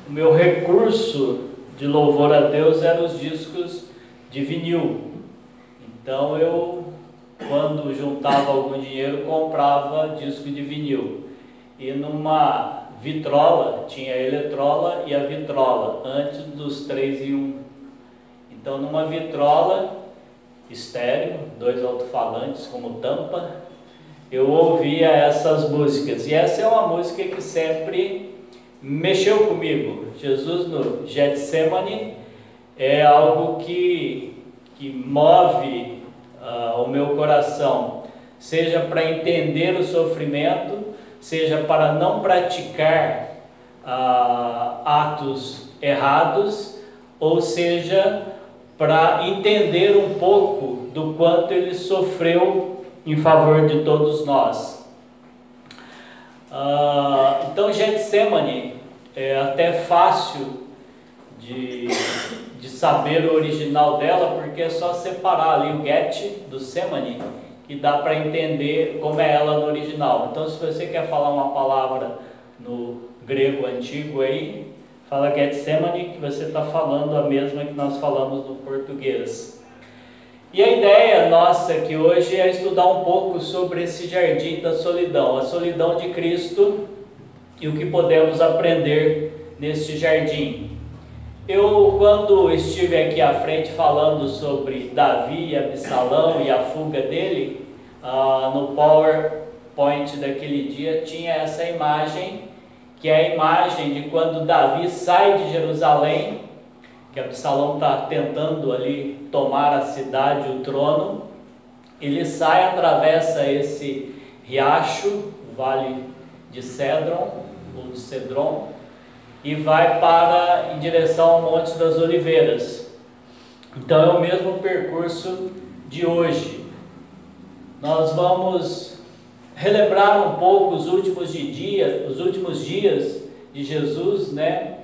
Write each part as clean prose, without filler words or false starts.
o meu recurso de louvor a Deus eram os discos de vinil. Então eu, quando juntava algum dinheiro, comprava disco de vinil. E numa vitrola, tinha a eletrola e a vitrola, antes dos 3 em 1. Então numa vitrola, estéreo, 2 alto-falantes como tampa, eu ouvia essas músicas. E essa é uma música que sempre mexeu comigo. Jesus no Getsemane é algo que move o meu coração, seja para entender o sofrimento, seja para não praticar atos errados, ou seja, para entender um pouco do quanto ele sofreu em favor de todos nós. Então Getsemane é até fácil de saber o original dela, porque é só separar ali o Get do Semane, que dá para entender como é ela no original. Então, se você quer falar uma palavra no grego antigo aí, fala Getsemane, que você está falando a mesma que nós falamos no português. E a ideia nossa aqui hoje é estudar um pouco sobre esse jardim da solidão, a solidão de Cristo e o que podemos aprender neste jardim. Eu, quando estive aqui à frente falando sobre Davi e Absalão e a fuga dele, no PowerPoint daquele dia tinha essa imagem, que é a imagem de quando Davi sai de Jerusalém, que Absalão está tentando ali tomar a cidade, o trono. Ele sai, atravessa esse riacho, o vale de Cedron, ou de Cedron, e vai em direção ao Monte das Oliveiras. Então é o mesmo percurso de hoje. Nós vamos relembrar um pouco os últimos dias de Jesus, né?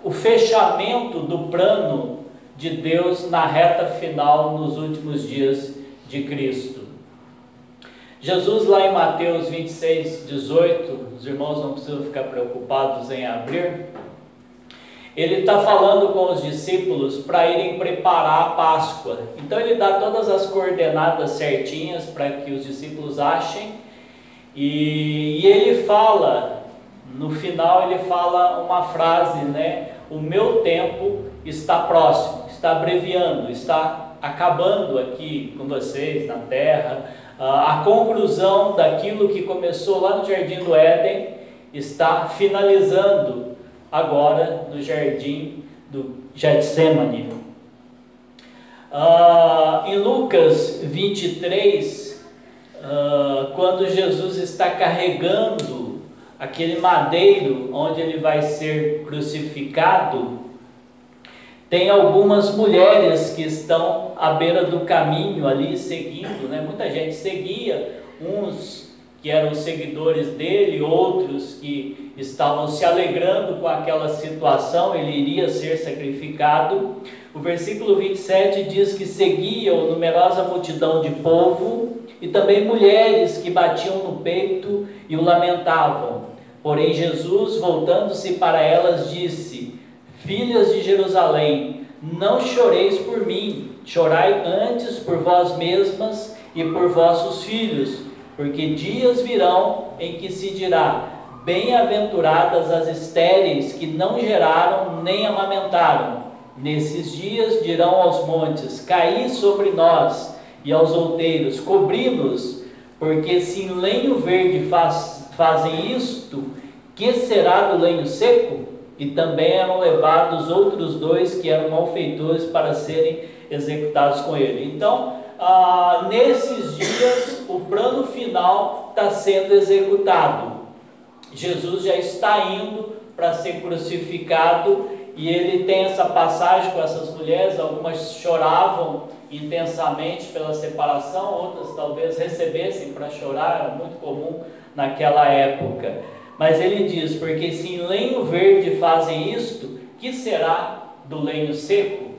O fechamento do plano de Deus na reta final nos últimos dias de Cristo. Jesus, lá em Mateus 26, 18, os irmãos não precisam ficar preocupados em abrir, ele está falando com os discípulos para irem preparar a Páscoa. Então ele dá todas as coordenadas certinhas para que os discípulos achem, e ele fala, no final ele fala uma frase, né? O meu tempo está próximo, está abreviando, está acabando aqui com vocês na terra. A conclusão daquilo que começou lá no Jardim do Éden está finalizando agora no Jardim do Getsemane. Em Lucas 23, quando Jesus está carregando aquele madeiro onde ele vai ser crucificado, tem algumas mulheres que estão à beira do caminho ali seguindo, né? Muita gente seguia, uns que eram seguidores dele, outros que estavam se alegrando com aquela situação, ele iria ser sacrificado. O versículo 27 diz que seguiam numerosa multidão de povo e também mulheres que batiam no peito e o lamentavam. Porém Jesus, voltando-se para elas, disse: Filhas de Jerusalém, não choreis por mim, chorai antes por vós mesmas e por vossos filhos, porque dias virão em que se dirá: bem-aventuradas as estéreis que não geraram nem amamentaram. Nesses dias dirão aos montes: caí sobre nós, e aos outeiros: cobri-nos, porque se em lenho verde fazem isto, que será do lenho seco? E também eram levados outros 2 que eram malfeitores para serem executados com ele. Então, nesses dias, o plano final está sendo executado. Jesus já está indo para ser crucificado, e ele tem essa passagem com essas mulheres. Algumas choravam intensamente pela separação, outras talvez recebessem para chorar, era muito comum naquela época. Mas ele diz: porque se em lenho verde fazem isto, que será do lenho seco?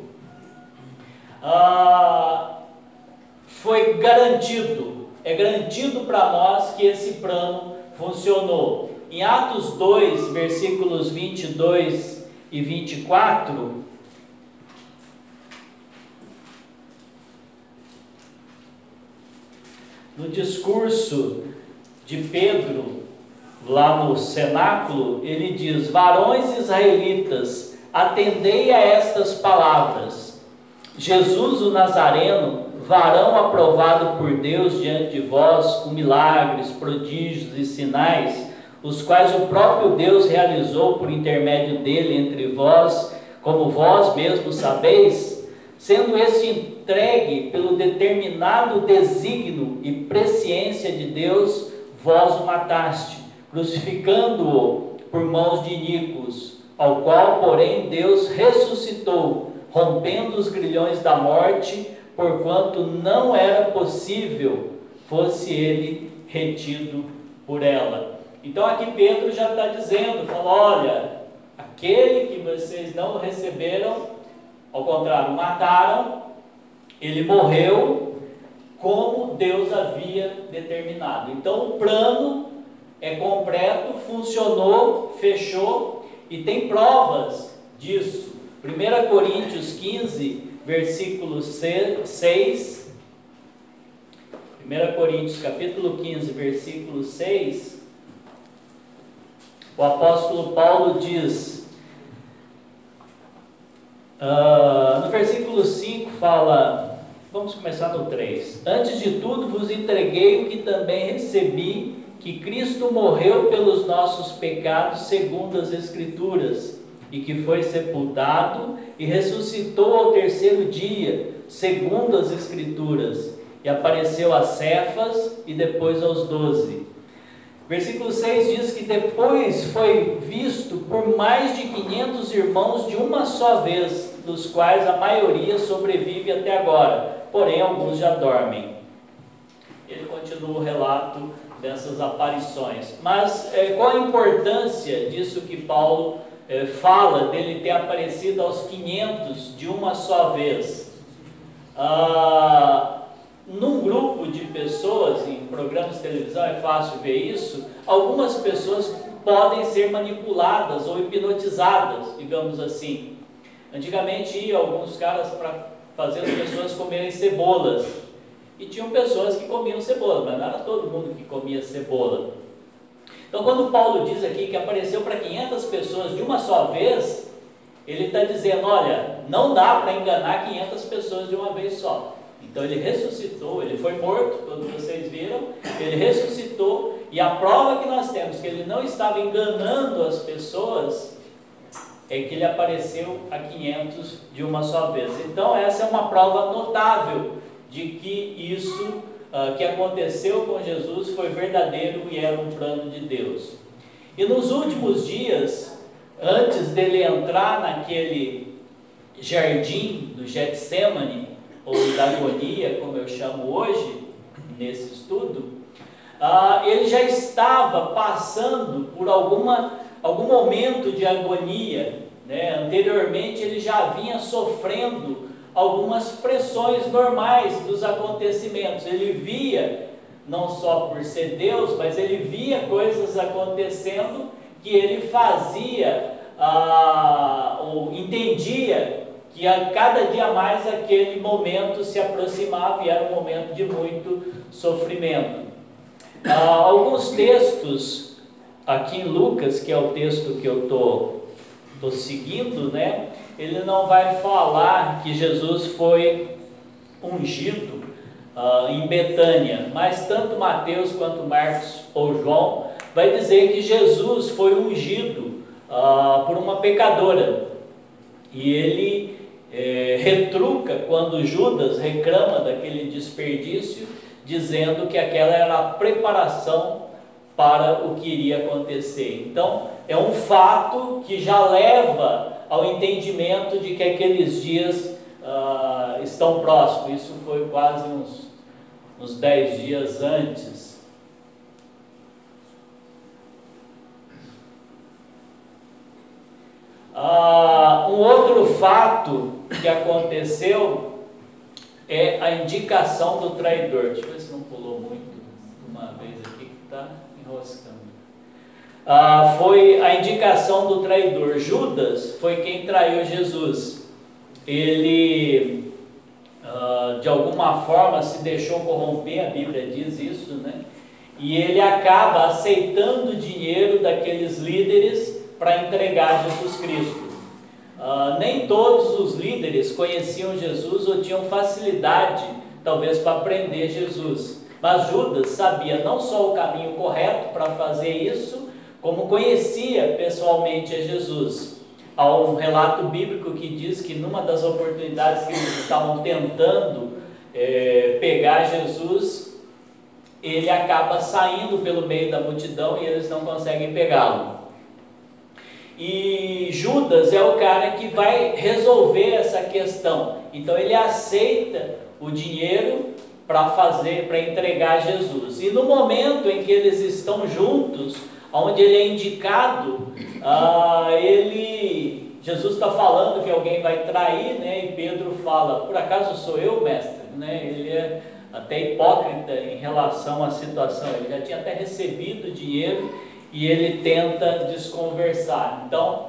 Foi garantido, é garantido para nós que esse plano funcionou. em Atos 2, versículos 22 e 24, no discurso de Pedro, lá no cenáculo, ele diz: varões israelitas, atendei a estas palavras. Jesus o Nazareno, varão aprovado por Deus diante de vós, com milagres, prodígios e sinais, os quais o próprio Deus realizou por intermédio dele entre vós, como vós mesmos sabeis, sendo este entregue pelo determinado desígnio e presciência de Deus, vós o mataste, crucificando-o por mãos de iníquos, ao qual, porém, Deus ressuscitou, rompendo os grilhões da morte, porquanto não era possível fosse ele retido por ela. Então aqui Pedro já está dizendo, fala, olha, aquele que vocês não receberam, ao contrário, mataram, ele morreu como Deus havia determinado. Então o plano é completo, funcionou, fechou, e tem provas disso. 1 Coríntios 15, versículo 6, 1 Coríntios capítulo 15, versículo 6, o apóstolo Paulo diz, no versículo 5 fala, vamos começar no 3, antes de tudo vos entreguei o que também recebi, que Cristo morreu pelos nossos pecados segundo as Escrituras, e que foi sepultado e ressuscitou ao terceiro dia, segundo as Escrituras, e apareceu a Cefas e depois aos 12. Versículo 6 diz que depois foi visto por mais de 500 irmãos de uma só vez, dos quais a maioria sobrevive até agora, porém alguns já dormem. Ele continua o relato dessas aparições. Mas qual a importância disso que Paulo fala, dele ter aparecido aos 500 de uma só vez? Num grupo de pessoas, em programas de televisão é fácil ver isso, algumas pessoas podem ser manipuladas ou hipnotizadas, digamos assim. Antigamente iam alguns caras para fazer as pessoas comerem cebolas, e tinham pessoas que comiam cebola, mas não era todo mundo que comia cebola. Então quando Paulo diz aqui que apareceu para 500 pessoas de uma só vez, ele está dizendo, olha, não dá para enganar 500 pessoas de uma vez só. Então ele ressuscitou, ele foi morto, todos vocês viram, ele ressuscitou, e a prova que nós temos que ele não estava enganando as pessoas, é que ele apareceu a 500 de uma só vez. Então essa é uma prova notável de que isso que aconteceu com Jesus foi verdadeiro e era um plano de Deus. E nos últimos dias, antes dele entrar naquele jardim do Getsemane, ou da agonia, como eu chamo hoje, nesse estudo, ele já estava passando por algum momento de agonia, né? Anteriormente ele já vinha sofrendo algumas pressões normais dos acontecimentos. Ele via, não só por ser Deus, mas ele via coisas acontecendo que ele fazia, ou entendia que a cada dia mais aquele momento se aproximava e era um momento de muito sofrimento. Alguns textos, aqui em Lucas, que é o texto que eu estou seguindo, né? Ele não vai falar que Jesus foi ungido em Betânia, mas tanto Mateus quanto Marcos ou João vai dizer que Jesus foi ungido por uma pecadora, e ele retruca quando Judas reclama daquele desperdício, dizendo que aquela era a preparação para o que iria acontecer. Então é um fato que já leva ao entendimento de que aqueles dias estão próximos. Isso foi quase uns 10 dias antes. Um outro fato que aconteceu é a indicação do traidor. Deixa eu ver se não pulou muito uma vez aqui que está enroscando. foi a indicação do traidor. Judas foi quem traiu Jesus. Ele, de alguma forma, se deixou corromper, a Bíblia diz isso, né? E ele acaba aceitando o dinheiro daqueles líderes para entregar Jesus Cristo. Nem todos os líderes conheciam Jesus ou tinham facilidade, talvez, para aprender Jesus. Mas Judas sabia não só o caminho correto para fazer isso, como conhecia pessoalmente a Jesus. Há um relato bíblico que diz que numa das oportunidades que eles estavam tentando pegar Jesus, ele acaba saindo pelo meio da multidão e eles não conseguem pegá-lo. E Judas é o cara que vai resolver essa questão. Então ele aceita o dinheiro para entregar Jesus. E no momento em que eles estão juntos, onde ele é indicado, Jesus está falando que alguém vai trair, né? E Pedro fala: por acaso sou eu, mestre? Né? Ele é até hipócrita em relação à situação. Ele já tinha até recebido dinheiro e ele tenta desconversar. Então,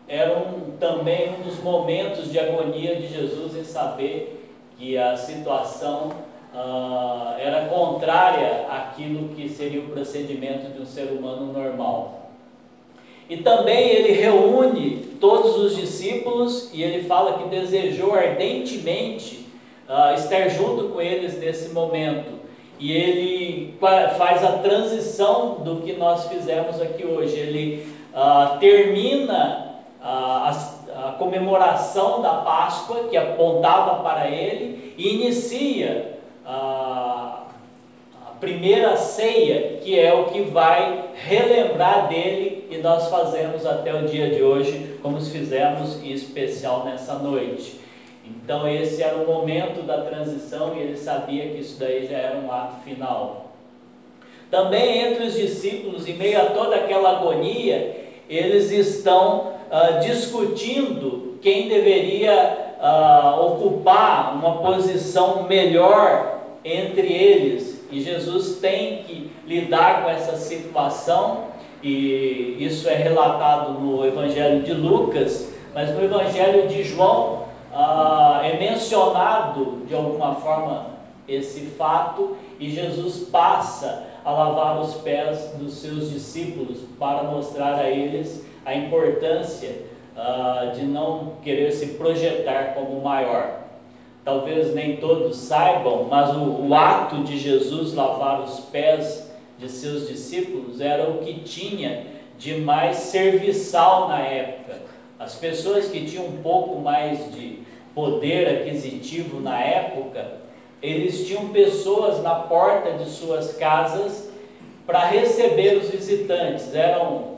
era também um dos momentos de agonia de Jesus em saber que a situação era contrária àquilo que seria o procedimento de um ser humano normal. E também ele reúne todos os discípulos e ele fala que desejou ardentemente estar junto com eles nesse momento. E ele faz a transição do que nós fizemos aqui hoje. Ele termina a comemoração da Páscoa, que apontava para ele, e inicia a primeira ceia, que é o que vai relembrar dele, e nós fazemos até o dia de hoje, como fizemos em especial nessa noite. Então esse era o momento da transição e ele sabia que isso daí já era um ato final. Também entre os discípulos, em meio a toda aquela agonia, eles estão discutindo quem deveria ocupar uma posição melhor entre eles. E Jesus tem que lidar com essa situação, e isso é relatado no Evangelho de Lucas, mas no Evangelho de João é mencionado de alguma forma esse fato, e Jesus passa a lavar os pés dos seus discípulos para mostrar a eles a importância de não querer se projetar como maior. Talvez nem todos saibam, mas o ato de Jesus lavar os pés de seus discípulos era o que tinha de mais serviçal na época. As pessoas que tinham um pouco mais de poder aquisitivo na época, eles tinham pessoas na porta de suas casas para receber os visitantes. Eram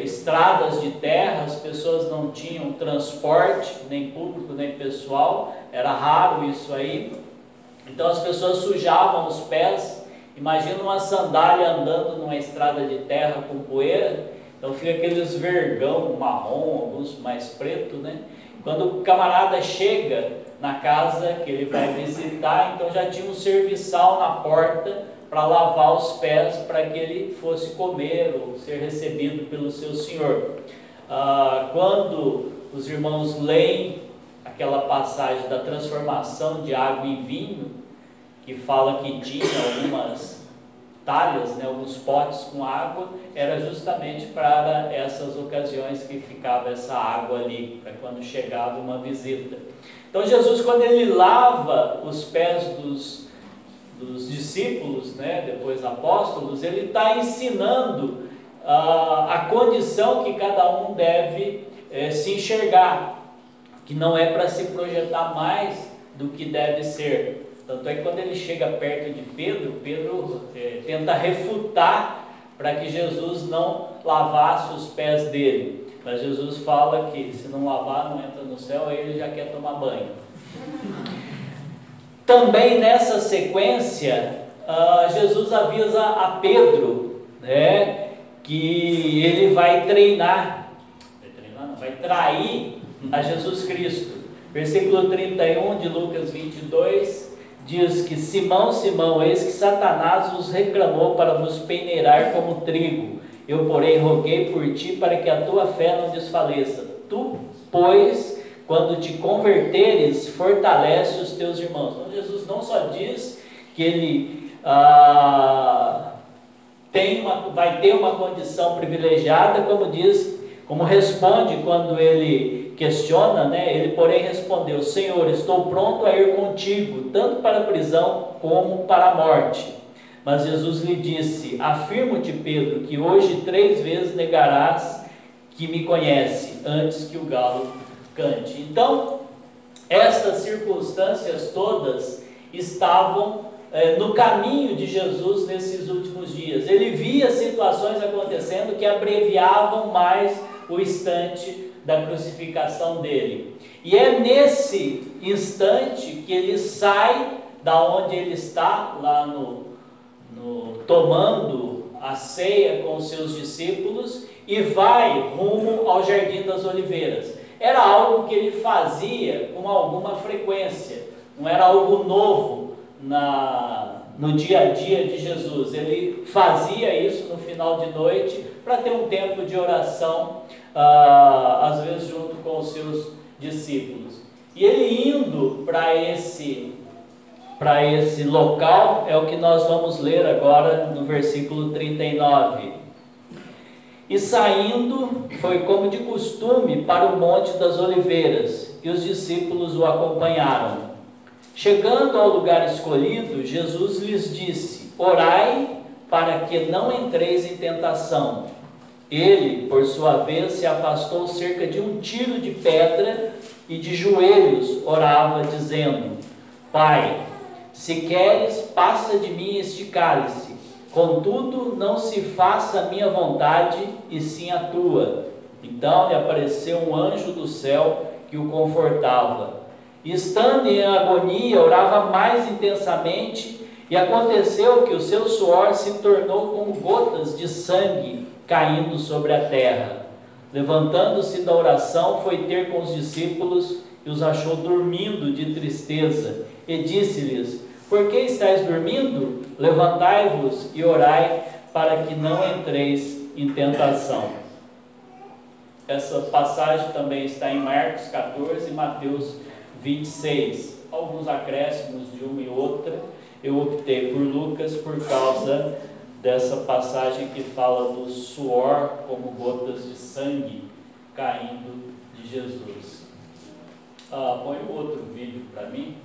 estradas de terra, as pessoas não tinham transporte, nem público, nem pessoal, era raro isso aí. Então as pessoas sujavam os pés. Imagina uma sandália andando numa estrada de terra com poeira, então fica aqueles vergão marrom, alguns mais preto, né? Quando o camarada chega na casa que ele vai visitar, então já tinha um serviçal na porta para lavar os pés, para que ele fosse comer ou ser recebido pelo seu senhor. Quando os irmãos leem aquela passagem da transformação de água em vinho, que fala que tinha algumas talhas, né, alguns potes com água, era justamente para essas ocasiões que ficava essa água ali, para quando chegava uma visita. Então Jesus, quando ele lava os pés dos discípulos, né, depois apóstolos, ele está ensinando a condição que cada um deve se enxergar, que não é para se projetar mais do que deve ser. Tanto é que quando ele chega perto de Pedro, Pedro tenta refutar para que Jesus não lavasse os pés dele. Mas Jesus fala que se não lavar não entra no céu, aí ele já quer tomar banho. Também nessa sequência, Jesus avisa a Pedro, né, que ele vai trair a Jesus Cristo. Versículo 31 de Lucas 22 diz que: Simão, Simão, eis que Satanás vos reclamou para vos peneirar como trigo, Eu, porém, roguei por ti para que a tua fé não desfaleça. Tu, pois, quando te converteres, fortalece os teus irmãos. Então, Jesus não só diz que ele vai ter uma condição privilegiada, como responde quando ele questiona, né? Ele, porém, respondeu: Senhor, estou pronto a ir contigo, tanto para a prisão como para a morte. Mas Jesus lhe disse: afirmo-te, Pedro, que hoje 3 vezes negarás que me conhece, antes que o galo cante. Então, estas circunstâncias todas estavam no caminho de Jesus nesses últimos dias. Ele via situações acontecendo que abreviavam mais o instante da crucificação dele. E é nesse instante que ele sai da onde ele está, lá tomando a ceia com os seus discípulos, e vai rumo ao Jardim das Oliveiras. Era algo que ele fazia com alguma frequência, não era algo novo no dia a dia de Jesus. Ele fazia isso no final de noite para ter um tempo de oração, às vezes junto com os seus discípulos. E ele indo para esse local, é o que nós vamos ler agora no versículo 39. E saindo, foi como de costume para o Monte das Oliveiras, e os discípulos o acompanharam. Chegando ao lugar escolhido, Jesus lhes disse: orai para que não entreis em tentação. Ele, por sua vez, se afastou cerca de 1 tiro de pedra e de joelhos orava, dizendo: Pai, se queres, passa de mim este cálice. Contudo, não se faça a minha vontade, e sim a tua. Então lhe apareceu um anjo do céu que o confortava. E estando em agonia, orava mais intensamente, e aconteceu que o seu suor se tornou como gotas de sangue caindo sobre a terra. Levantando-se da oração, foi ter com os discípulos e os achou dormindo de tristeza, e disse-lhes: por que estáis dormindo? Levantai-vos e orai, para que não entreis em tentação. Essa passagem também está em Marcos 14 e Mateus 26. Alguns acréscimos de uma e outra. Eu optei por Lucas por causa dessa passagem que fala do suor como gotas de sangue caindo de Jesus. Põe um outro vídeo para mim.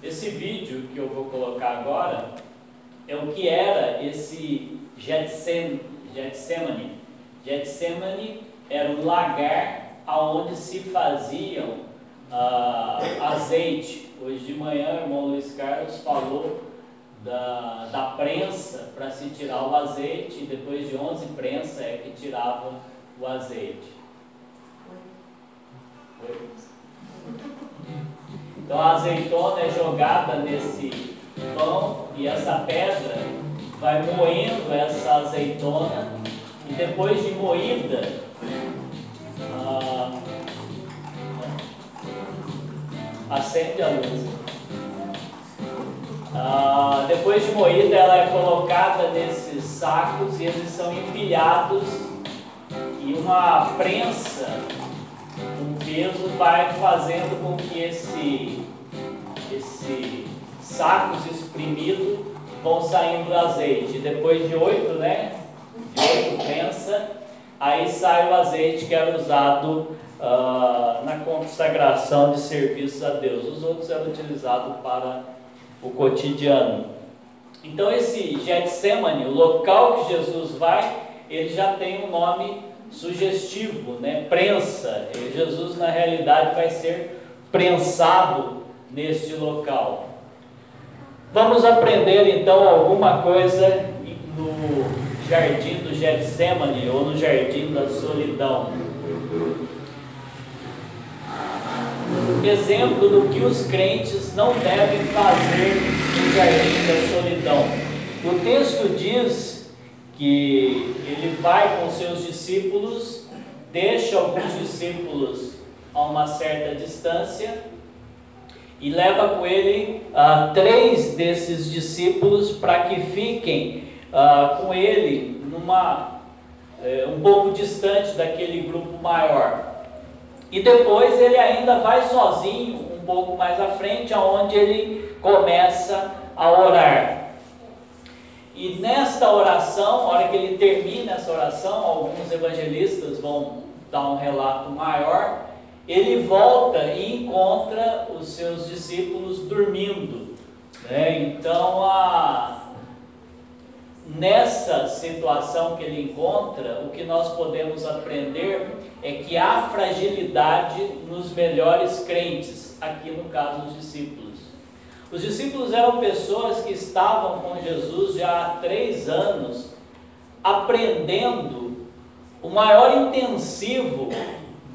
Esse vídeo que eu vou colocar agora é o que era esse Getsemane. Getsemane era um lagar onde se faziam azeite. Hoje de manhã o irmão Luiz Carlos falou da prensa para se tirar o azeite, e depois de 11 prensas é que tirava o azeite. Então a azeitona é jogada nesse pão, e essa pedra vai moendo essa azeitona, e depois de moída, acende a luz. Depois de moída, ela é colocada nesses sacos, e eles são empilhados, e uma prensa, um peso, vai fazendo com que esses sacos espremidos vão saindo do azeite. Depois de 8, de 8 prensas, aí sai o azeite que era usado na consagração de serviços a Deus. Os outros eram utilizados para o cotidiano. Então esse Getsemane, o local que Jesus vai, ele já tem um nome sugestivo, prensa. E Jesus na realidade vai ser prensado neste local. Vamos aprender então alguma coisa no jardim do Getsemane, ou no jardim da solidão. Exemplo do que os crentes não devem fazer no jardim da solidão. O texto diz que ele vai com seus discípulos, deixa alguns discípulos a uma certa distância, e leva com ele 3 desses discípulos para que fiquem com ele um pouco distante daquele grupo maior. E depois ele ainda vai sozinho um pouco mais à frente, aonde ele começa a orar. E nesta oração, a hora que ele termina essa oração, alguns evangelistas vão dar um relato maior, ele volta e encontra os seus discípulos dormindo, né? Então, nessa situação que ele encontra, o que nós podemos aprender é que há fragilidade nos melhores crentes, aqui no caso os discípulos. Os discípulos eram pessoas que estavam com Jesus já há 3 anos, aprendendo o maior intensivo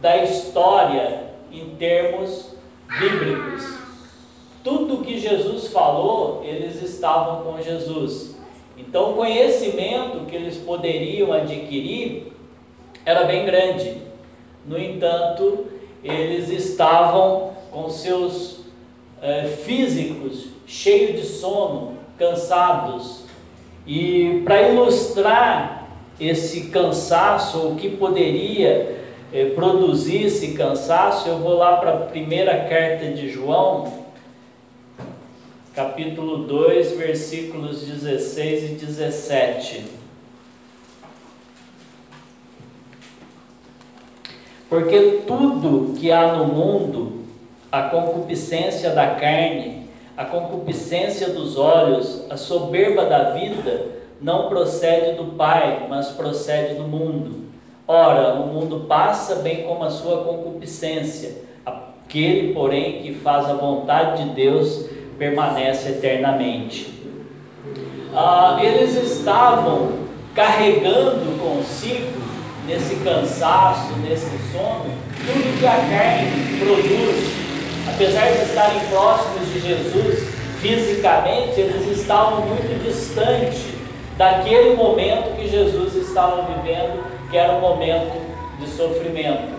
da história em termos bíblicos. Tudo que Jesus falou, eles estavam com Jesus. Então o conhecimento que eles poderiam adquirir era bem grande. No entanto, eles estavam com seus físicos cheios de sono, cansados. E para ilustrar esse cansaço, o que poderia produzir esse cansaço, eu vou lá para a primeira carta de João, capítulo 2, versículos 16 e 17. Porque tudo que há no mundo, a concupiscência da carne, a concupiscência dos olhos, a soberba da vida, não procede do Pai, mas procede do mundo. Ora, o mundo passa bem como a sua concupiscência. Aquele, porém, que faz a vontade de Deus, permanece eternamente. Eles estavam carregando consigo, nesse cansaço, nesse sono, tudo que a carne produz. Apesar de estarem próximos de Jesus fisicamente, eles estavam muito distantes daquele momento que Jesus estava vivendo, que era um momento de sofrimento.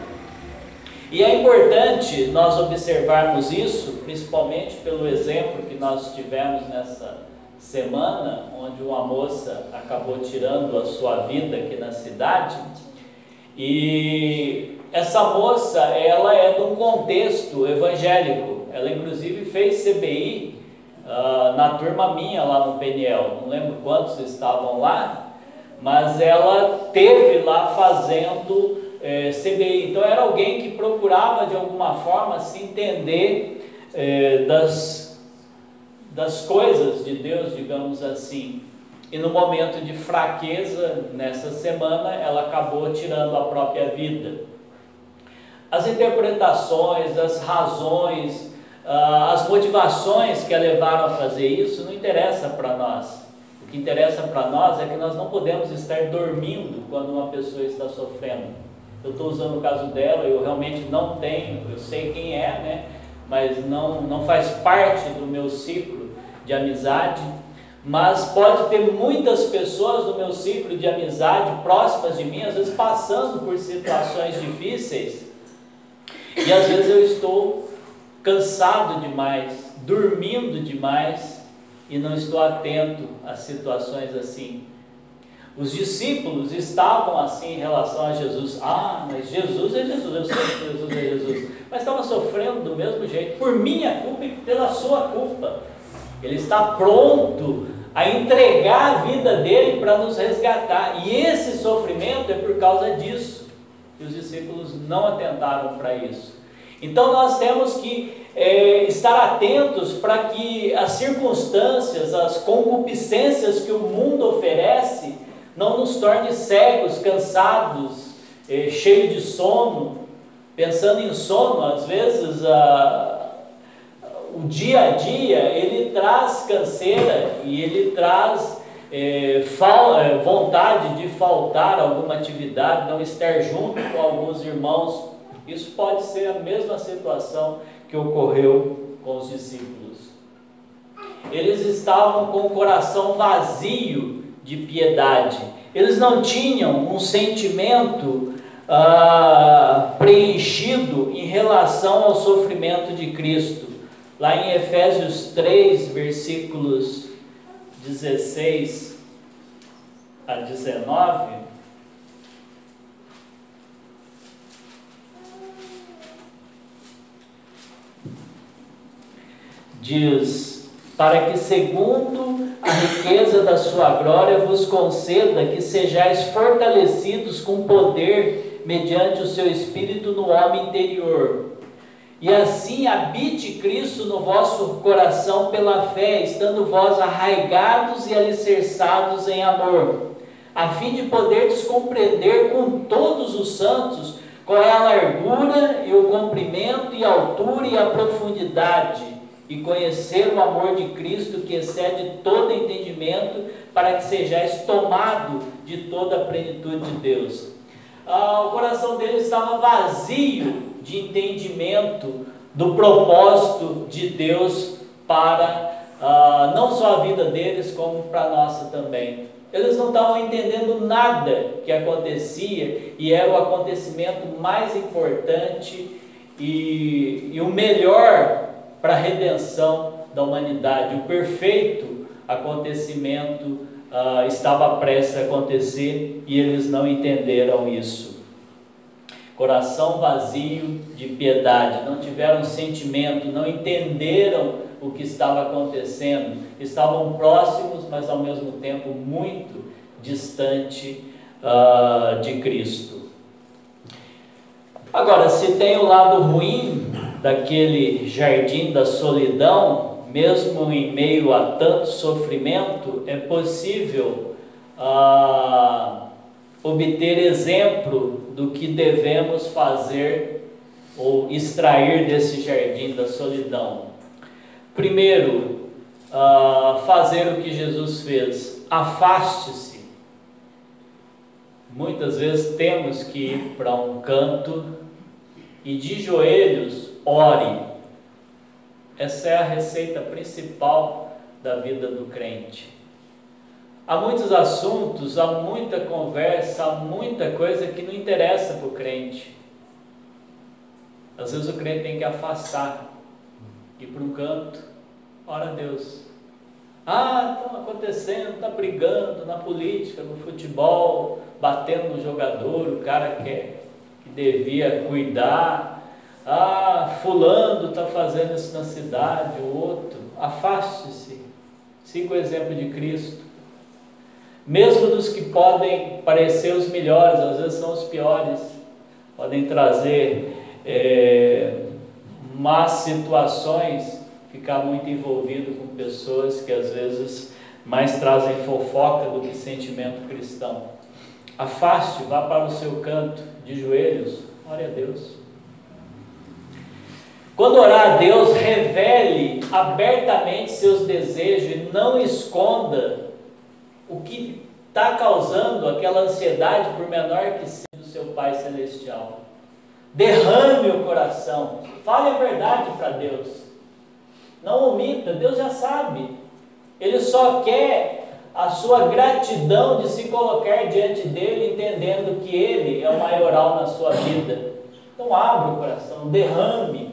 E é importante nós observarmos isso, principalmente pelo exemplo que nós tivemos nessa semana, onde uma moça acabou tirando a sua vida aqui na cidade. E essa moça, ela é de um contexto evangélico. Ela inclusive fez CBI na turma minha lá no PNL. Não lembro quantos estavam lá, mas ela teve lá fazendo CBI. Então era alguém que procurava de alguma forma se entender das coisas de Deus, digamos assim. E no momento de fraqueza, nessa semana, ela acabou tirando a própria vida. As interpretações, as razões, as motivações que a levaram a fazer isso não interessa para nós. O que interessa para nós é que nós não podemos estar dormindo quando uma pessoa está sofrendo. Eu estou usando o caso dela, eu realmente não tenho, eu sei quem é, né? Mas não faz parte do meu ciclo de amizade. Mas pode ter muitas pessoas no meu ciclo de amizade próximas de mim, às vezes passando por situações difíceis, e às vezes eu estou cansado demais, dormindo demais, e não estou atento a situações assim. Os discípulos estavam assim em relação a Jesus. Mas Jesus é Jesus, eu sei que Jesus é Jesus, mas estavam sofrendo do mesmo jeito, por minha culpa e pela sua culpa. Ele está pronto a entregar a vida dele para nos resgatar. E esse sofrimento é por causa disso que os discípulos não atentaram para isso. Então nós temos que estar atentos para que as circunstâncias, as concupiscências que o mundo oferece não nos torne cegos, cansados, cheios de sono. Pensando em sono, às vezes o dia a dia, ele traz canseira e ele traz vontade de faltar alguma atividade, não estar junto com alguns irmãos. Isso pode ser a mesma situação que ocorreu com os discípulos. Eles estavam com o coração vazio de piedade. Eles não tinham um sentimento preenchido em relação ao sofrimento de Cristo. lá em Efésios 3, versículos 16 a 19, diz: para que segundo a riqueza da sua glória vos conceda que sejais fortalecidos com poder mediante o seu Espírito no homem interior, e assim habite Cristo no vosso coração pela fé, estando vós arraigados e alicerçados em amor, a fim de poderdes compreender com todos os santos qual é a largura e o comprimento e a altura e a profundidade, e conhecer o amor de Cristo que excede todo entendimento, para que sejais tomado de toda a plenitude de Deus. O coração dele estava vazio de entendimento do propósito de Deus para não só a vida deles, como para a nossa também. Eles não estavam entendendo nada que acontecia, e era o acontecimento mais importante e o melhor para a redenção da humanidade. O perfeito acontecimento estava prestes a acontecer, e eles não entenderam isso. Coração vazio de piedade, não tiveram sentimento, não entenderam o que estava acontecendo, estavam próximos, mas ao mesmo tempo muito distante de Cristo. Agora, se tem o lado ruim daquele jardim da solidão, mesmo em meio a tanto sofrimento, é possível obter exemplo do que devemos fazer ou extrair desse jardim da solidão. Primeiro, fazer o que Jesus fez: afaste-se. Muitas vezes temos que ir para um canto e de joelhos ore. Essa é a receita principal da vida do crente. Há muitos assuntos, há muita conversa, há muita coisa que não interessa para o crente. Às vezes o crente tem que afastar, ir para um canto, ora a Deus. Estão acontecendo, está brigando na política, no futebol, batendo no jogador, o cara que devia cuidar. Fulano está fazendo isso na cidade, o outro. Afaste-se, siga o exemplo de Cristo. Mesmo dos que podem parecer os melhores, às vezes são os piores, podem trazer más situações, ficar muito envolvido com pessoas que às vezes mais trazem fofoca do que sentimento cristão. Afaste, vá para o seu canto, de joelhos, ore a Deus. Quando orar a Deus, revele abertamente seus desejos e não esconda o que está causando aquela ansiedade, por menor que seja, do seu Pai Celestial. Derrame o coração, fale a verdade para Deus, não omita. Deus já sabe, Ele só quer a sua gratidão de se colocar diante dEle, entendendo que Ele é o maioral na sua vida. Então abra o coração, derrame,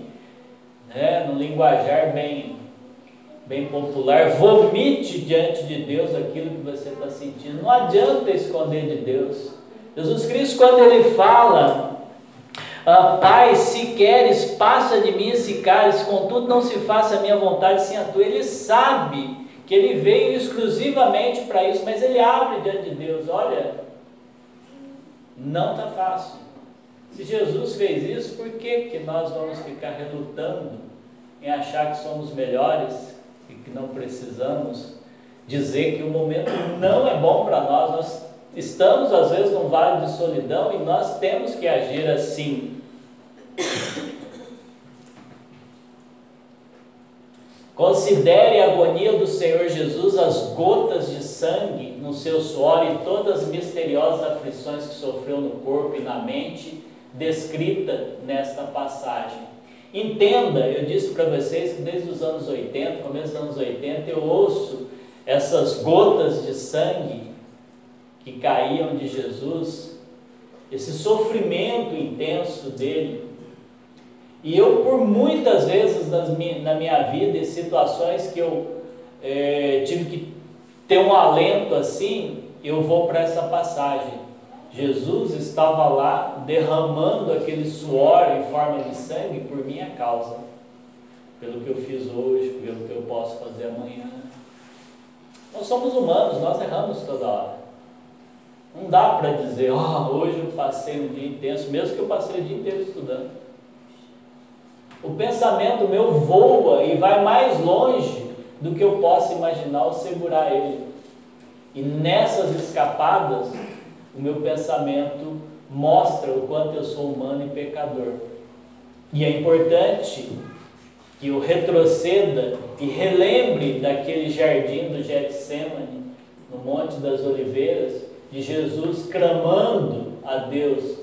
no linguajar bem popular, vomite diante de Deus aquilo que você está sentindo. Não adianta esconder de Deus. Jesus Cristo, quando Ele fala: Pai, se queres, passa de mim esse cálice, contudo não se faça a minha vontade, sim a tua. Ele sabe que Ele veio exclusivamente para isso, mas Ele abre diante de Deus. Olha, não está fácil. Se Jesus fez isso, por que nós vamos ficar relutando em achar que somos melhores e que não precisamos dizer que o momento não é bom para nós? Nós estamos às vezes num vale de solidão e nós temos que agir assim. Considere a agonia do Senhor Jesus, as gotas de sangue no seu suor e todas as misteriosas aflições que sofreu no corpo e na mente, descrita nesta passagem. Entenda, eu disse para vocês que desde os anos 80, começo dos anos 80, eu ouço essas gotas de sangue que caíam de Jesus, esse sofrimento intenso dele. E eu, por muitas vezes na minha vida, em situações que eu tive que ter um alento assim, eu vou para essa passagem. Jesus estava lá derramando aquele suor em forma de sangue por minha causa, pelo que eu fiz hoje, pelo que eu posso fazer amanhã. Nós somos humanos, nós erramos toda hora. Não dá para dizer, hoje eu passei um dia intenso, mesmo que eu passei o dia inteiro estudando. O pensamento meu voa e vai mais longe do que eu possa imaginar ou segurar ele. E nessas escapadas, o meu pensamento mostra o quanto eu sou humano e pecador. E é importante que eu retroceda e relembre daquele jardim do Getsemane, no Monte das Oliveiras, de Jesus clamando a Deus: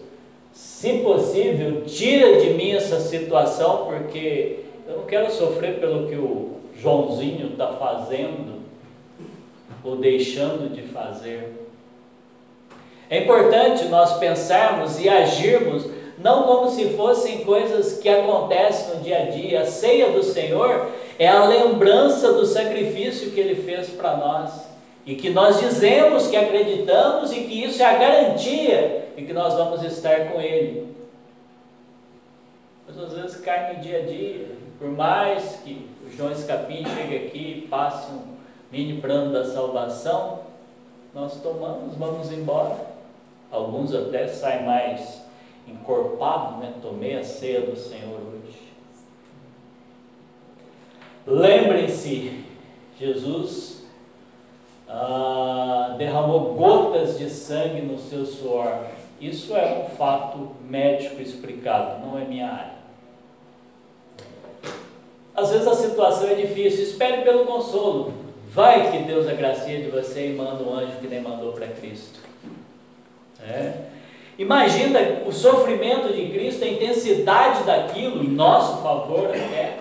se possível, tira de mim essa situação, porque eu não quero sofrer pelo que o Joãozinho está fazendo ou deixando de fazer. É importante nós pensarmos e agirmos não como se fossem coisas que acontecem no dia a dia. A ceia do Senhor é a lembrança do sacrifício que Ele fez para nós, e que nós dizemos que acreditamos, e que isso é a garantia de que nós vamos estar com Ele. Mas às vezes cai no dia a dia, por mais que o João Escapim chegue aqui e passe um mini plano da salvação, nós tomamos, vamos embora. Alguns até saem mais encorpados, né? Tomei a ceia do Senhor hoje. Lembrem-se, Jesus derramou gotas de sangue no seu suor. Isso é um fato médico explicado, não é minha área. Às vezes a situação é difícil, espere pelo consolo. Vai que Deus agracia de você e manda um anjo que nem mandou para Cristo. Imagina o sofrimento de Cristo, a intensidade daquilo, em nosso favor até,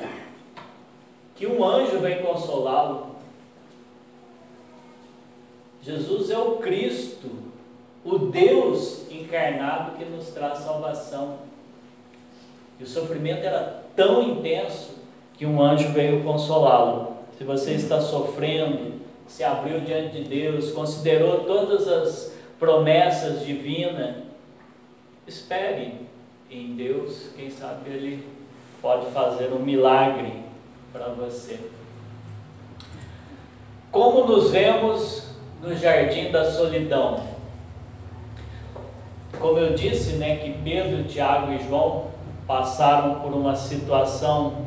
que um anjo vem consolá-lo. Jesus é o Cristo, o Deus encarnado que nos traz salvação. E o sofrimento era tão intenso que um anjo veio consolá-lo. Se você está sofrendo, se abriu diante de Deus, considerou todas as promessas divinas, espere em Deus, quem sabe Ele pode fazer um milagre para você. Como nos vemos no jardim da solidão? Como eu disse, né, que Pedro, Tiago e João passaram por uma situação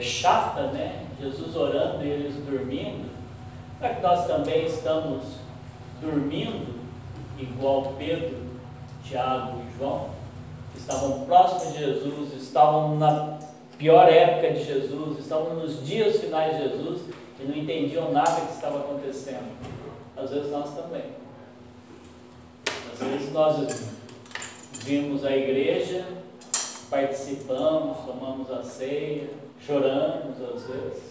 chata, né? Jesus orando e eles dormindo. Será que nós também estamos dormindo igual Pedro, Tiago e João? Estavam próximos de Jesus, estavam na pior época de Jesus, estavam nos dias finais de Jesus e não entendiam nada que estava acontecendo. Às vezes nós também. Às vezes nós vimos a igreja, participamos, tomamos a ceia, choramos às vezes,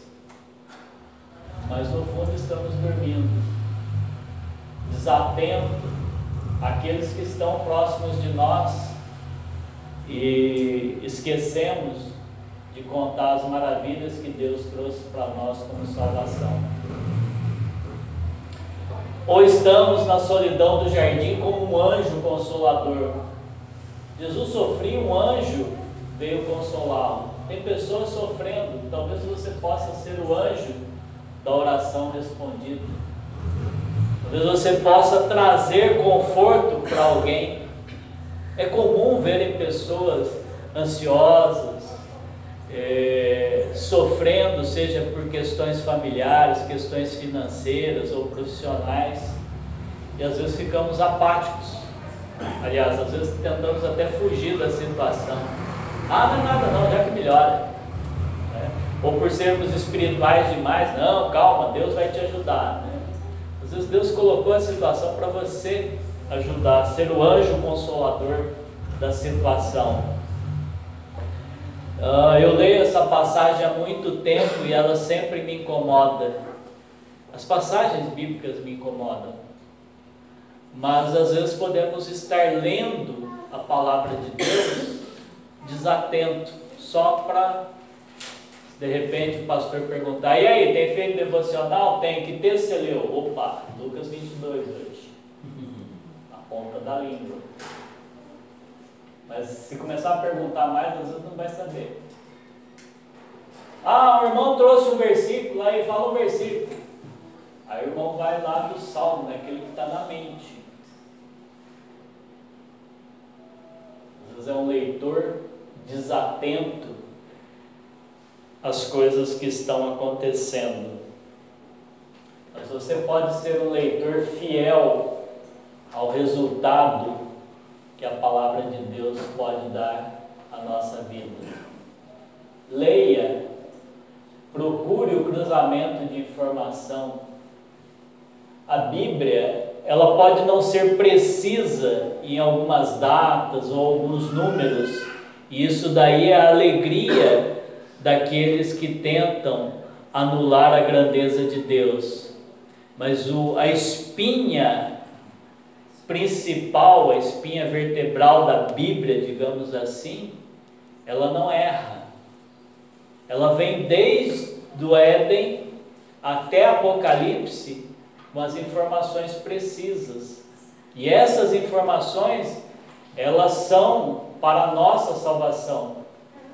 mas no fundo estamos dormindo, desatento àqueles que estão próximos de nós, e esquecemos de contar as maravilhas que Deus trouxe para nós como salvação. Ou estamos na solidão do jardim como um anjo consolador. Jesus sofria, um anjo veio consolá-lo. Tem pessoas sofrendo, talvez você possa ser o anjo da oração respondida. Talvez você possa trazer conforto para alguém. É comum verem pessoas ansiosas, sofrendo, seja por questões familiares, questões financeiras ou profissionais, e às vezes ficamos apáticos. Aliás, às vezes tentamos até fugir da situação. Não é nada não, já que melhora. Ou por sermos espirituais demais, não, calma, Deus vai te ajudar. Às vezes Deus colocou a situação para você ajudar, ser o anjo consolador da situação. Eu leio essa passagem há muito tempo e ela sempre me incomoda. As passagens bíblicas me incomodam, mas às vezes podemos estar lendo a palavra de Deus desatento, só para, de repente, o pastor perguntar: e aí, tem feito devocional? Tem. Que texto você leu? Opa, Lucas 22 hoje. Na ponta da língua. Mas se começar a perguntar mais, às vezes não vai saber. Ah, o irmão trouxe um versículo, aí fala o versículo. Aí o irmão vai lá do Salmo, né, aquele que está na mente. Às vezes é um leitor desatento às coisas que estão acontecendo. Mas você pode ser um leitor fiel ao resultado que a palavra de Deus pode dar à nossa vida. Leia, procure o cruzamento de informação. A Bíblia, ela pode não ser precisa em algumas datas ou alguns números, e isso daí é a alegria daqueles que tentam anular a grandeza de Deus. Mas a espinha principal, a espinha vertebral da Bíblia, digamos assim, ela não erra. Ela vem desde o Éden até Apocalipse com as informações precisas. E essas informações, elas são para a nossa salvação,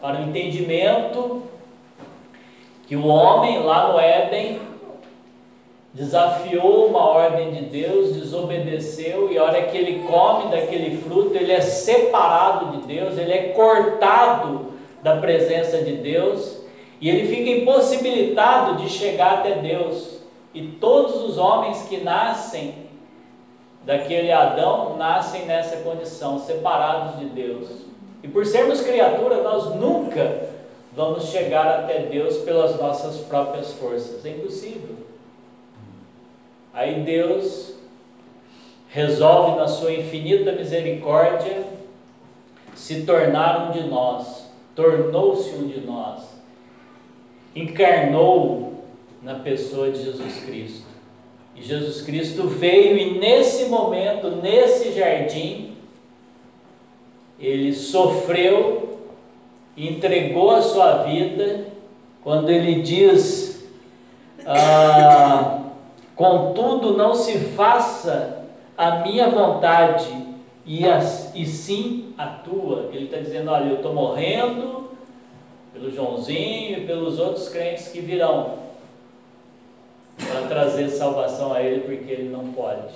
para o entendimento que o homem lá no Éden desafiou uma ordem de Deus, desobedeceu, e a hora que ele come daquele fruto, ele é separado de Deus, ele é cortado da presença de Deus, e ele fica impossibilitado de chegar até Deus. E todos os homens que nascem daquele Adão, nascem nessa condição, separados de Deus. E por sermos criaturas, nós nunca vamos chegar até Deus pelas nossas próprias forças, é impossível. Aí Deus resolve, na sua infinita misericórdia, se tornar um de nós, tornou-se um de nós, encarnou na pessoa de Jesus Cristo. E Jesus Cristo veio, e nesse momento, nesse jardim, ele sofreu, entregou a sua vida, quando ele diz: contudo, não se faça a minha vontade, e sim a tua. Ele está dizendo: olha, eu estou morrendo pelo Joãozinho e pelos outros crentes que virão, para trazer salvação a ele, porque ele não pode.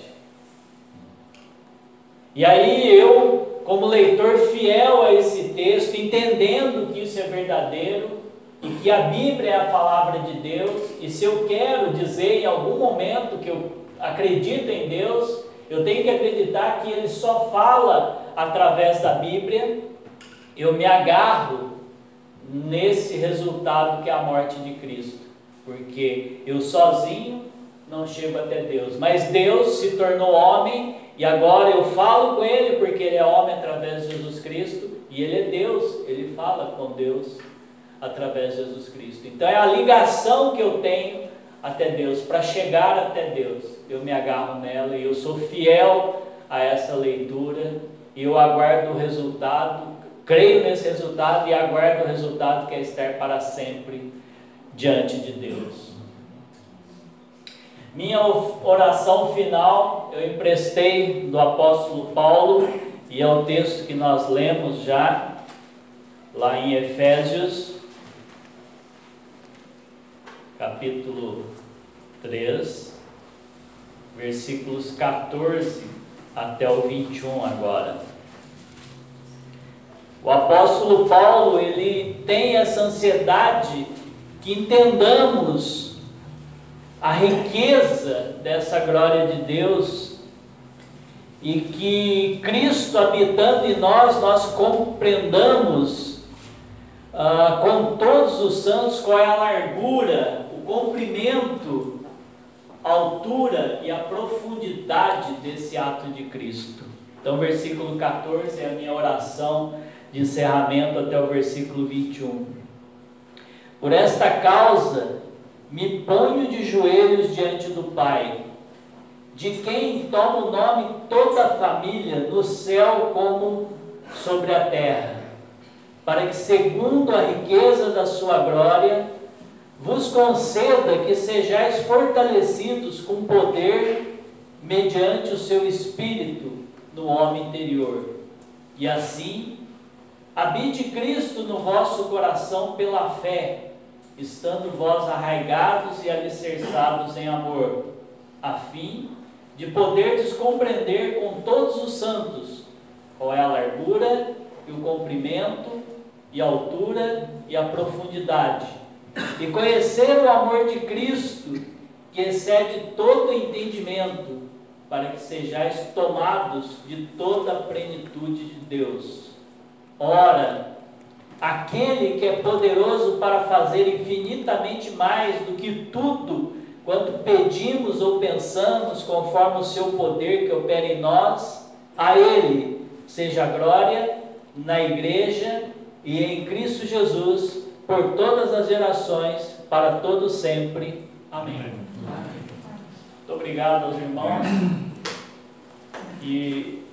E aí eu, como leitor fiel a esse texto, entendendo que isso é verdadeiro, e que a Bíblia é a palavra de Deus, e se eu quero dizer em algum momento que eu acredito em Deus, eu tenho que acreditar que Ele só fala através da Bíblia. Eu me agarro nesse resultado que é a morte de Cristo, porque eu sozinho não chego até Deus, mas Deus se tornou homem, e agora eu falo com Ele, porque Ele é homem através de Jesus Cristo, e Ele é Deus, Ele fala com Deus através de Jesus Cristo. Então é a ligação que eu tenho até Deus, para chegar até Deus, eu me agarro nela, e eu sou fiel a essa leitura, e eu aguardo o resultado, creio nesse resultado, e aguardo o resultado, que é estar para sempre diante de Deus. Minha oração final eu emprestei do apóstolo Paulo, e é o texto que nós lemos já lá em Efésios, capítulo 3, versículos 14 até o 21 agora. O apóstolo Paulo, ele tem essa ansiedade que entendamos a riqueza dessa glória de Deus, e que Cristo habitando em nós, nós compreendamos com todos os santos qual é a largura, o comprimento, a altura e a profundidade desse ato de Cristo. Então, versículo 14 é a minha oração de encerramento até o versículo 21. Por esta causa, me ponho de joelhos diante do Pai, de quem toma o nome toda a família, no céu como sobre a terra, para que, segundo a riqueza da sua glória, vos conceda que sejais fortalecidos com poder mediante o seu Espírito no homem interior. E assim, habite Cristo no vosso coração pela fé, estando vós arraigados e alicerçados em amor, a fim de poderdes compreender com todos os santos qual é a largura e o comprimento e a altura e a profundidade, e conhecer o amor de Cristo, que excede todo entendimento, para que sejais tomados de toda a plenitude de Deus. Ora, aquele que é poderoso para fazer infinitamente mais do que tudo quanto pedimos ou pensamos, conforme o seu poder que opera em nós, a Ele seja a glória na Igreja e em Cristo Jesus, por todas as gerações, para todos sempre. Amém. Muito obrigado aos irmãos. E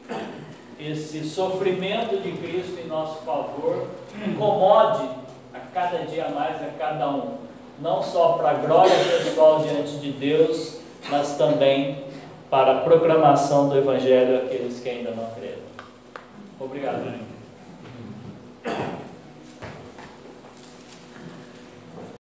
esse sofrimento de Cristo em nosso favor incomode a cada dia mais a cada um, não só para a glória pessoal diante de Deus, mas também para a proclamação do Evangelho àqueles que ainda não creram. Obrigado.